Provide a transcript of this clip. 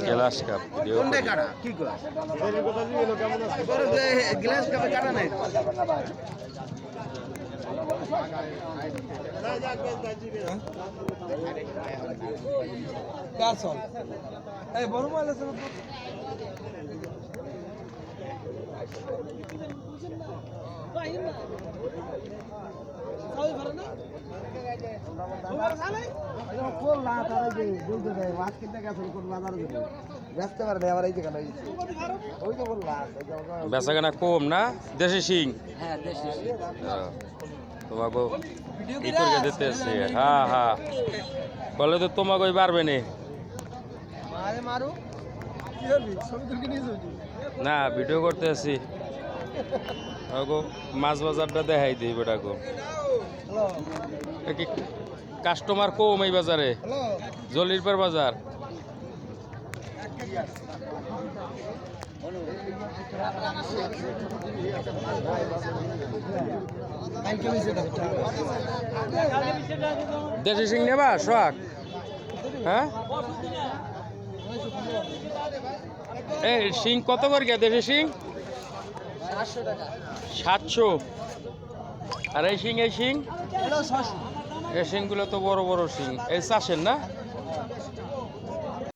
glass cup glass কাপে কাটা নাই বড় মাল আছে বেচা কেনা কম না দেশি শিং হ্যাঁ দেশি তোমাকে ই করে দিতেছে হ্যাঁ হ্যাঁ বলে তো তোমাকে ওই পারবে না না ভিডিও করতে আসি মাছ বাজারটা দেখাই দিই বেটাকে কাস্টমার কম এই বাজারে জলিরপার বাজার দেশি সিং নেবা শখ হ্যাঁ এই সিং কত করে গিয়া দেশি সিং 700 আর এই সিং এই সিংগুলো তো বড় বড় সিং এই চাষের না